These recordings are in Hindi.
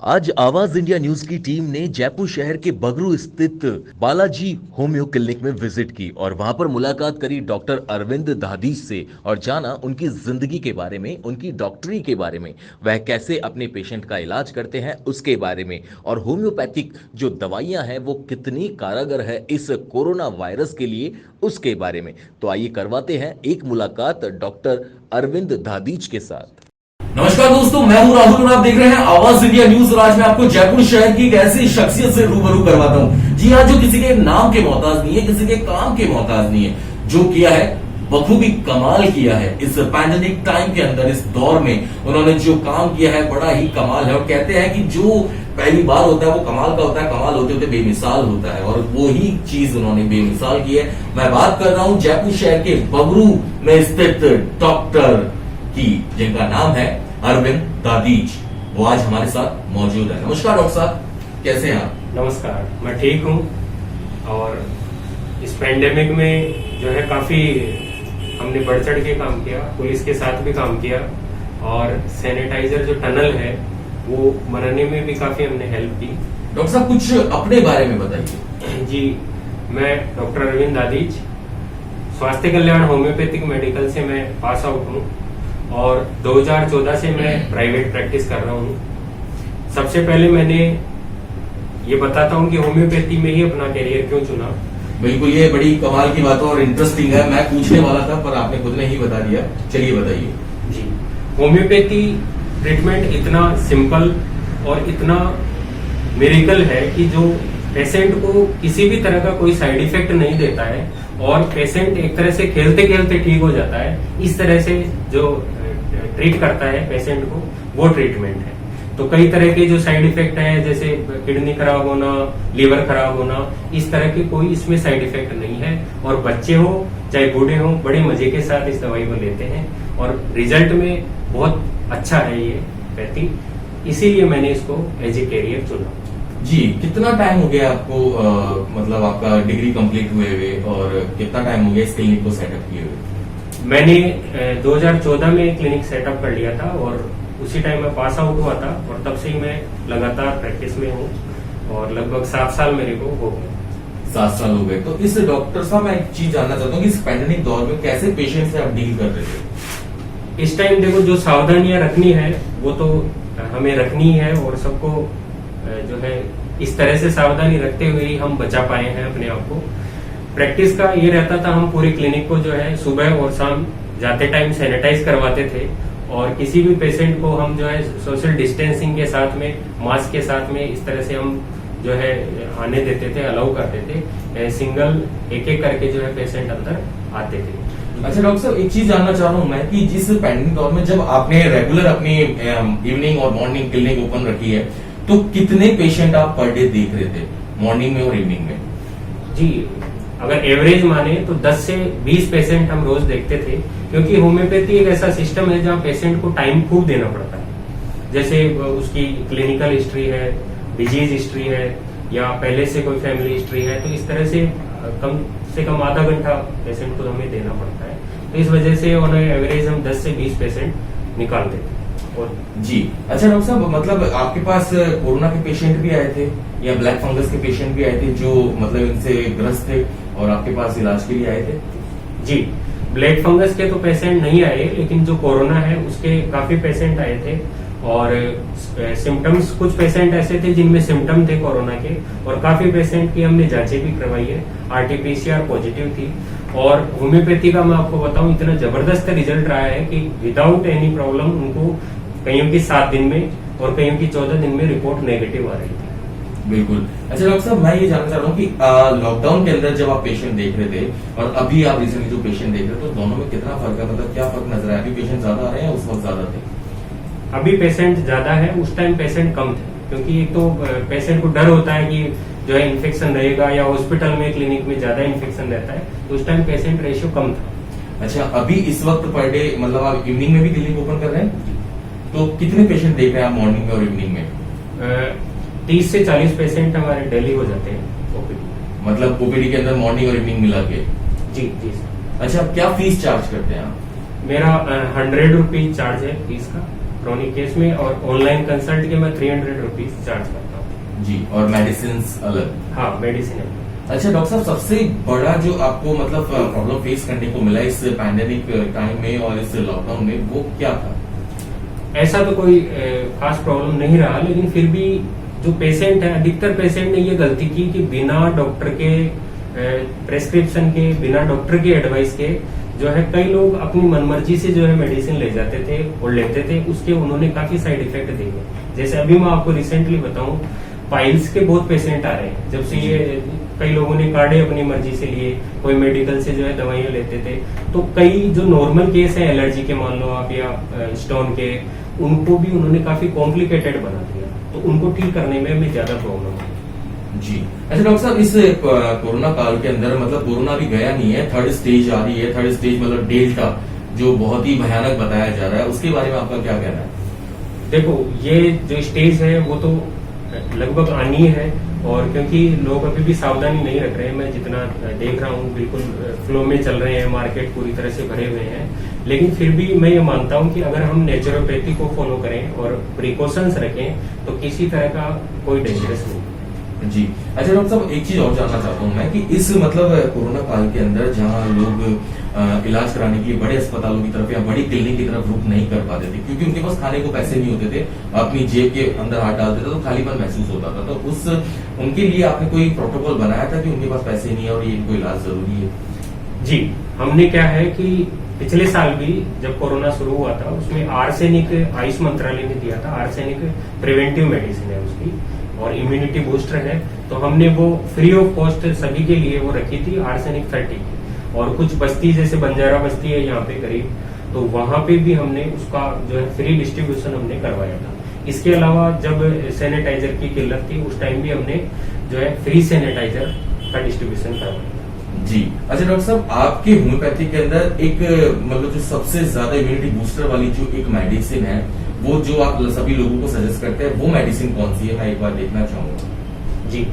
आज आवाज इंडिया न्यूज की टीम ने जयपुर शहर के बगरू स्थित बालाजी होम्यो क्लिनिक में विजिट की और वहां पर मुलाकात करी डॉक्टर अरविंद दादीज से और जाना उनकी जिंदगी के बारे में, उनकी डॉक्टरी के बारे में, वह कैसे अपने पेशेंट का इलाज करते हैं उसके बारे में, और होम्योपैथिक जो दवाइयां हैं वो कितनी कारगर है इस कोरोना वायरस के लिए उसके बारे में। तो आइए करवाते हैं एक मुलाकात डॉक्टर अरविंद दादीज के साथ। नमस्कार दोस्तों, मैं हूं राहुल और आप देख रहे हैं आवाज इंडिया न्यूज। और आज मैं आपको जयपुर शहर की एक ऐसी शख्सियत से रूबरू करवाता हूं। जी हाँ, जो किसी के नाम के मोहताज नहीं है, किसी के काम के मोहताज नहीं है, जो किया है बखूबी कमाल किया है इस पैंडेमिक टाइम के अंदर, इस दौर में उन्होंने जो काम किया है बड़ा ही कमाल है। और कहते हैं कि जो पहली बार होता है वो कमाल का होता है, कमाल होते होते बेमिसाल होता है, और वो ही चीज उन्होंने बेमिसाल की है। मैं बात कर रहा हूं जयपुर शहर के बगरू में स्थित डॉक्टर की, जिनका नाम है अरविंद दादीज। वो आज हमारे साथ मौजूद है। नमस्कार डॉक्टर साहब, कैसे हैं आप? नमस्कार, मैं ठीक हूँ। और इस पेंडेमिक में जो है काफी हमने बढ़ चढ़ के काम किया, पुलिस के साथ भी काम किया, और सैनिटाइजर जो टनल है वो बनाने में भी काफी हमने हेल्प की। डॉक्टर साहब कुछ अपने बारे में बताइए। जी, मैं डॉक्टर अरविंद दादीज, स्वास्थ्य कल्याण होम्योपैथिक मेडिकल से मैं पास आउट हूँ और 2014 से मैं प्राइवेट प्रैक्टिस कर रहा हूँ। सबसे पहले मैंने ये बताता हूँ कि होम्योपैथी में ही अपना करियर क्यों चुना। बिल्कुल, ये बड़ी कमाल की बात है और इंटरेस्टिंग है। मैं पूछने वाला था पर आपने खुद ने ही बता दिया। चलिए बताइए। जी, होम्योपैथी ट्रीटमेंट इतना सिंपल और इतना मिरेकल है कि जो पेशेंट को किसी भी तरह का कोई साइड इफेक्ट नहीं देता है और पेशेंट एक तरह से खेलते खेलते ठीक हो जाता है। इस तरह से जो ट्रीट करता है पेशेंट को, वो ट्रीटमेंट है। तो कई तरह के जो साइड इफेक्ट हैं, जैसे किडनी खराब होना, लीवर खराब होना, इस तरह के कोई इसमें साइड इफेक्ट नहीं है। और बच्चे हो चाहे बूढ़े हो, बड़े मजे के साथ इस दवाई को लेते हैं और रिजल्ट में बहुत अच्छा है ये पैथी। इसीलिए मैंने इसको एज ए कैरियर चुना। जी, कितना टाइम हो गया आपको मतलब आपका डिग्री कंप्लीट हुए हुए, और कितना टाइम हो गया इस क्लिनिक को सेटअप किए हुए? मैंने 2014 में क्लिनिक सेटअप कर लिया था और उसी टाइम में पास आउट हुआ था, और तब से ही मैं लगातार प्रैक्टिस में हूँ और लगभग 7 साल मेरे को हो गए। 7 साल हो गए। तो इस डॉक्टर साहब, मैं एक चीज जानना चाहता हूँ कि इस पैंडेमिक दौर में कैसे पेशेंट से आप डील कर रहे थे? इस टाइम देखो, जो सावधानियां रखनी है वो तो हमें रखनी है, और सबको जो है इस तरह से सावधानी रखते हुए ही हम बचा पाए हैं अपने आप को। प्रैक्टिस का ये रहता था, हम पूरे क्लिनिक को जो है सुबह और शाम जाते टाइम सैनिटाइज करवाते थे, और किसी भी पेशेंट को हम जो है सोशल डिस्टेंसिंग के साथ में, मास्क के साथ में, इस तरह से हम जो है आने देते थे, अलाउ करते थे। सिंगल एक एक करके जो है पेशेंट अंदर आते थे। अच्छा डॉक्टर साहब, एक चीज जानना चाह रहा हूँ मैं कि जिस पैंडेमिक दौर में जब आपने रेगुलर अपनी इवनिंग और मॉर्निंग क्लिनिक ओपन रखी है, तो कितने पेशेंट आप पर डे देख रहे थे मॉर्निंग में और इवनिंग में? जी, अगर एवरेज माने तो 10 से 20 पेशेंट हम रोज देखते थे, क्योंकि होम्योपैथी एक ऐसा सिस्टम है जहाँ पेशेंट को टाइम खूब देना पड़ता है। जैसे उसकी क्लिनिकल हिस्ट्री है, डिजीज हिस्ट्री है, या पहले से कोई फैमिली हिस्ट्री है, तो इस तरह से कम आधा घंटा पेशेंट को हमें देना पड़ता है। तो इस वजह से उन्हें एवरेज हम 10 से 20 पेशेंट निकाल देते हैं। और जी, अच्छा डॉक्टर साहब, मतलब आपके पास कोरोना के पेशेंट भी आए थे या ब्लैक फंगस के पेशेंट भी आए थे जो मतलब इनसे ग्रस्त थे और आपके पास इलाज के लिए आए थे? जी, ब्लैक फंगस के तो पेशेंट नहीं आए, लेकिन जो कोरोना है उसके काफी पेशेंट आए थे। और सिम्टम्स, कुछ पेशेंट ऐसे थे जिनमें सिम्टम थे कोरोना के, और काफी पेशेंट की हमने जांचें भी करवाई है, RT-PCR पॉजिटिव थी। और होम्योपैथी का मैं आपको बताऊं, इतना जबरदस्त रिजल्ट रहा है कि विदाउट एनी प्रॉब्लम उनको कईयों की 7 दिन में और कईयों की 14 दिन में रिपोर्ट नेगेटिव आ रही थी। बिल्कुल। अच्छा डॉक्टर साहब, मैं ये जानना चाह रहा हूँ कि लॉकडाउन के अंदर जब आप पेशेंट देख रहे थे और अभी आप रिसेंटली जो पेशेंट देख रहे थे, तो दोनों में कितना फर्क है? मतलब क्या फर्क नजर आया? अभी पेशेंट ज्यादा आ रहे हैं, उस वक्त ज्यादा थे? अभी पेशेंट ज्यादा है, उस टाइम पेशेंट कम थे, क्योंकि एक तो पेशेंट को डर होता है कि जो है इन्फेक्शन रहेगा, या हॉस्पिटल में क्लिनिक में ज्यादा इन्फेक्शन रहता है, तो उस टाइम पेशेंट रेशियो कम था। अच्छा, अभी इस वक्त पर डे मतलब आप इवनिंग में भी क्लिनिक ओपन कर रहे हैं, तो कितने पेशेंट देख रहे हैं आप मॉर्निंग में और इवनिंग में? 30 से 40 पेशेंट हमारे डेली हो जाते हैं ओपीडी। मतलब ओपीडी के अंदर मॉर्निंग और इवनिंग मिला के? जी जी सर। अच्छा, क्या फीस चार्ज करते हैं आप? मेरा 100 रुपीज चार्ज है फीस का। क्रोनिक केस में, और ऑनलाइन कंसल्ट के मैं 300 रुपीज चार्ज करता हूँ। जी, और मेडिसिन अलग? हाँ, मेडिसिन है। अच्छा डॉक्टर साहब, सबसे बड़ा जो आपको मतलब प्रॉब्लम फेस करने को मिला इस पैंडेमिक टाइम में और इस लॉकडाउन में, वो क्या था? ऐसा तो कोई खास प्रॉब्लम नहीं रहा, लेकिन फिर भी जो पेशेंट है, अधिकतर पेशेंट ने ये गलती की कि बिना डॉक्टर के प्रेस्क्रिप्शन के, बिना डॉक्टर के एडवाइस के जो है कई लोग अपनी मनमर्जी से जो है मेडिसिन ले जाते थे और लेते थे, उसके उन्होंने काफी साइड इफेक्ट दिए। जैसे अभी मैं आपको रिसेंटली बताऊं, पाइल्स के बहुत पेशेंट आ रहे हैं, जब से ये कई लोगों ने कार्डे अपनी मर्जी से लिए, कोई मेडिकल से जो है दवाइयां लेते थे, तो कई जो नॉर्मल केस है एलर्जी के मान लो आप, या स्टोन के, उनको भी उन्होंने काफी कॉम्प्लिकेटेड बना दिया, तो उनको ठीक करने में हमें ज्यादा प्रॉब्लम है। जी। अच्छा डॉक्टर साहब, इस कोरोना काल के अंदर मतलब कोरोना भी गया नहीं है, थर्ड स्टेज आ रही है, थर्ड स्टेज मतलब डेल्टा, जो बहुत ही भयानक बताया जा रहा है, उसके बारे में आपका क्या कहना है? देखो, ये जो स्टेज है वो तो लगभग आनी है, और क्योंकि लोग अभी भी सावधानी नहीं रख रहे हैं, मैं जितना देख रहा हूँ बिल्कुल फ्लो में चल रहे हैं, मार्केट पूरी तरह से भरे हुए हैं, लेकिन फिर भी मैं ये मानता हूँ कि अगर हम नेचुरोपैथी को फॉलो करें और प्रिकॉशंस रखें तो किसी तरह का कोई डेंजरस नहीं। जी। अच्छा डॉक्टर साहब, एक चीज और जानना चाहता हूँ मैं कि इस मतलब कोरोना काल के अंदर जहाँ लोग इलाज कराने के लिए बड़े अस्पतालों की तरफ या बड़ी क्लिनिक की तरफ रुख नहीं कर पाते थे, क्योंकि उनके पास खाने को पैसे नहीं होते थे, अपनी जेब के अंदर हाथ डालते थे तो खालीपन महसूस होता था, तो उस उनके लिए आपने कोई प्रोटोकॉल बनाया था कि उनके पास पैसे नहीं है और ये इनको इलाज जरूरी है? जी, हमने क्या है कि पिछले साल भी जब कोरोना शुरू हुआ था, उसमें आर्सेनिक आयुष मंत्रालय ने दिया था, आर्सेनिक प्रिवेंटिव मेडिसिन है उसकी और इम्यूनिटी बूस्टर है, तो हमने वो फ्री ऑफ कॉस्ट सभी के लिए वो रखी थी, आर्सेनिक 30 की। और कुछ बस्ती जैसे बंजारा बस्ती है यहाँ पे करीब, तो वहां पे भी हमने उसका जो है फ्री डिस्ट्रीब्यूशन हमने करवाया था। इसके अलावा जब सैनिटाइजर की किल्लत थी, उस टाइम भी हमने जो है फ्री सैनिटाइजर का डिस्ट्रीब्यूशन करवाया। जी। अच्छा डॉक्टर साहब, आपके होम्योपैथी के अंदर एक मतलब जो सबसे ज्यादा इम्यूनिटी बूस्टर वाली जो एक मेडिसिन है, वो जो आप सभी लोगों को सजेस्ट करते हैं, वो मेडिसिन कौन सी है, मैं एक बार देखना चाहूंगा। जी,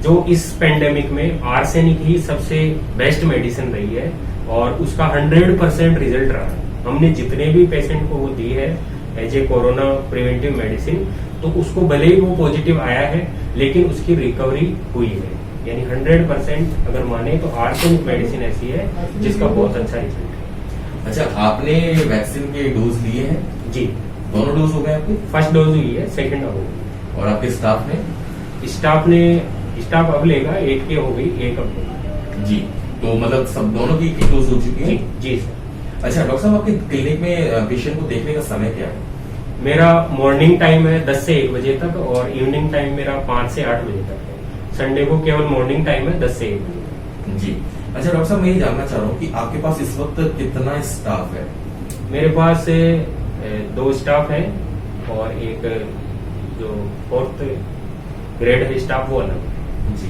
जो इस पेंडेमिक में आर्सेनिक ही सबसे बेस्ट मेडिसिन रही है और उसका 100% रिजल्ट रहा है। हमने जितने भी पेशेंट को वो दी है as a corona preventive medicine, तो उसको भले ही वो पॉजिटिव आया है लेकिन उसकी रिकवरी हुई है, यानी 100% अगर माने तो आर्सेनिक मेडिसिन ऐसी है जिसका बहुत अच्छा रिजल्ट है। अच्छा, आपने वैक्सीन के डोज लिए हैं? जी, दोनों डोज हो गए आपके? फर्स्ट डोज हुई है, सेकंड हो गई। और आपके स्टाफ अब लेगा, एक की हो गई, एक अब लेगा। जी, तो मतलब सब दोनों की एक डोज हो चुकी है? जी सर। अच्छा डॉक्टर साहब, आपके क्लिनिक में पेशेंट को देखने का समय क्या है? मेरा मॉर्निंग टाइम है 10 से 1 बजे तक और इवनिंग टाइम मेरा 5 से 8 बजे तक है। संडे को केवल मॉर्निंग टाइम है 10 से 1 बजे तक। जी। अच्छा डॉक्टर साहब, मैं ये जानना चाह रहा हूँ कि आपके पास इस वक्त कितना स्टाफ है? मेरे पास 2 स्टाफ है और एक जो 4th ग्रेड है स्टाफ वो अलग,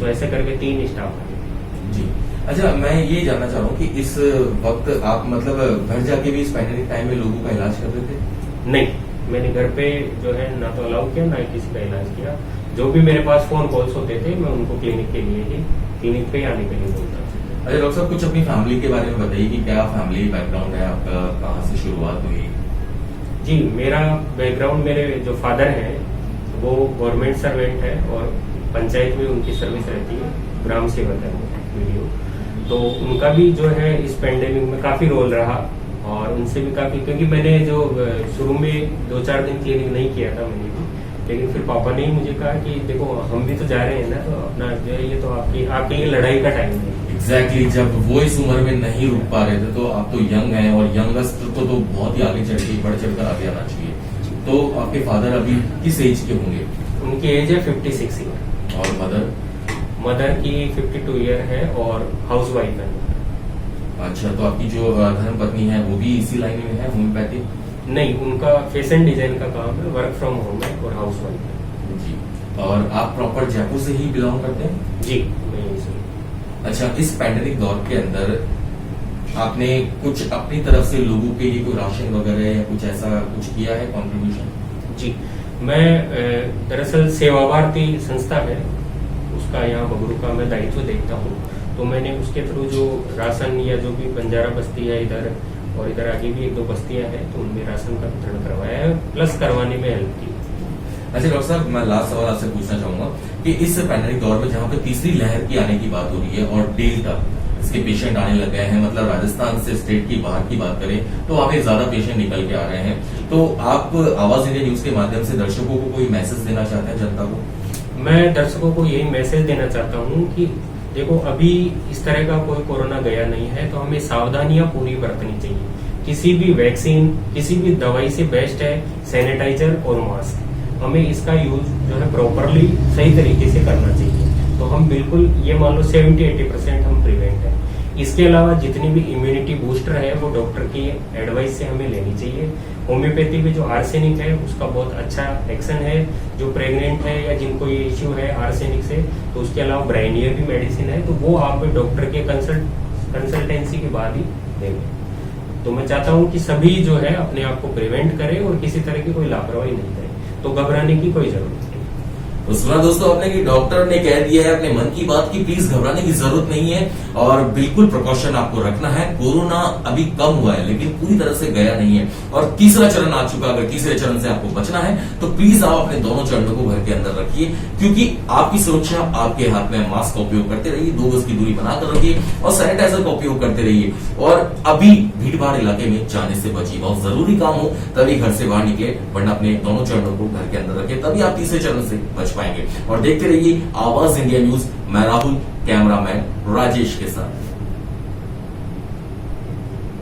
तो ऐसे करके 3 स्टाफ है। जी। अच्छा, मैं ये जानना चाह रहा हूँ कि इस वक्त आप मतलब घर जाके भी इस पैंडेमिक टाइम में लोगों का इलाज कर रहे थे? नहीं, मैंने घर पे जो है ना तो अलाउ किया, ना किसी का इलाज किया। जो भी मेरे पास फोन कॉल्स होते थे मैं उनको क्लिनिक के लिए ही क्लिनिक पे आने के लिए बोलता था। अच्छा डॉक्टर साहब, कुछ अपनी फैमिली के बारे में बताइए कि क्या फैमिली बैकग्राउंड है आपका, कहाँ से शुरुआत हुई? जी, मेरा बैकग्राउंड, मेरे जो फादर हैं वो गवर्नमेंट सर्वेंट है और पंचायत में उनकी सर्विस रहती है, ग्राम सेवक है वीडियो, तो उनका भी जो है इस पेंडेमिक में काफी रोल रहा और उनसे भी काफी, क्योंकि मैंने जो शुरू में 2-4 दिन क्लिनिक नहीं किया था मैंने भी, लेकिन फिर पापा ने ही मुझे कहा कि देखो हम भी तो जा रहे हैं ना, तो अपना जो है ये तो आपके लिए लड़ाई का टाइम है। एग्जैक्टली, जब वो इस उम्र में नहीं रुक पा रहे थे तो आप तो यंग हैं और यंगस्ट तो बहुत ही आगे चढ़ के बढ़ चढ़कर आगे आना चाहिए। तो आपके फादर अभी किस एज के होंगे? उनकी एज है 56 ईयर। और मदर की 52 ईयर है और हाउस वाइफ है। अच्छा, तो आपकी जो धर्म पत्नी है वो भी इसी लाइन में है, होम्योपैथी? नहीं, उनका फैशन डिजाइन का काम है, वर्क फ्रॉम होम है और हाउस वाइफ है। जी। और आप प्रॉपर जयपुर से ही बिलोंग करते हैं? जी, मैं यही से। अच्छा, इस पैंडेमिक दौर के अंदर आपने कुछ अपनी तरफ से लोगों के लिए कोई राशन वगैरह या कुछ ऐसा कुछ किया है कंट्रीब्यूशन? जी, मैं दरअसल सेवा भारती संस्था है उसका यहाँ बगरू का मैं दायित्व देखता हूँ, तो मैंने उसके थ्रू जो राशन या जो भी बंजारा बस्ती है इधर और इधर आगे भी 1-2 बस्तियां हैं तो उनमें राशन का वितरण करवाया है, प्लस करवाने में हेल्प की। अच्छा डॉक्टर साहब, मैं लास्ट सवाल आपसे पूछना चाहूंगा कि इस पैंडेमिक दौर में जहां पे तीसरी लहर की आने की बात हो रही है और डेल्टा इसके पेशेंट आने लग गए हैं, मतलब राजस्थान से स्टेट की बाहर की बात करें तो वहां पे ज्यादा पेशेंट निकल के आ रहे हैं, तो आप आवाज इंडिया न्यूज के माध्यम से दर्शकों को कोई मैसेज देना चाहते हैं, जनता को? मैं दर्शकों को यही मैसेज देना चाहता हूँ कि देखो, अभी इस तरह का कोई कोरोना गया नहीं है, तो हमें सावधानियां पूरी बरतनी चाहिए। किसी भी वैक्सीन, किसी भी दवाई से बेस्ट है सैनिटाइजर और मास्क। हमें इसका यूज जो है प्रॉपरली सही तरीके से करना चाहिए। तो हम बिल्कुल ये मान लो 70-80% हम प्रिवेंट है। इसके अलावा जितनी भी इम्यूनिटी बूस्टर है वो डॉक्टर की एडवाइस से हमें लेनी चाहिए। होम्योपैथी में जो आर्सेनिक है उसका बहुत अच्छा एक्शन है। जो प्रेग्नेंट है या जिनको ये इश्यू है आर्सेनिक से, तो उसके अलावा ब्राइनियर भी मेडिसिन है, तो वो आप डॉक्टर के कंसल्टेंसी के बाद ही देंगे। तो मैं चाहता हूँ कि सभी जो है अपने आप को प्रिवेंट करें और किसी तरह की कोई लापरवाही नहीं करें, तो घबराने की कोई जरूरत नहीं। तो सुना दोस्तों आपने कि डॉक्टर ने कह दिया है अपने मन की बात की प्लीज घबराने की जरूरत नहीं है और बिल्कुल प्रिकॉशन आपको रखना है। कोरोना अभी कम हुआ है लेकिन पूरी तरह से गया नहीं है और तीसरा चरण आ चुका। अगर तीसरे चरण से आपको बचना है तो प्लीज आप अपने दोनों चरणों को घर के अंदर रखिए, क्योंकि आपकी सुरक्षा आपके हाथ में। मास्क का उपयोग करते रहिए, 2 गज की दूरी बनाकर रखिए और सैनिटाइजर का उपयोग करते रहिए। और अभी भीड़ भाड़ इलाके में जाने से बचिए। बहुत जरूरी काम हो तभी घर से बाहर निकले, वरना अपने दोनों चरणों को घर के अंदर रखें, तभी आप तीसरे चरण से बच पाएंगे। और देखते रहिए आवाज इंडिया न्यूज। मैं राहुल, कैमरामैन राजेश के साथ।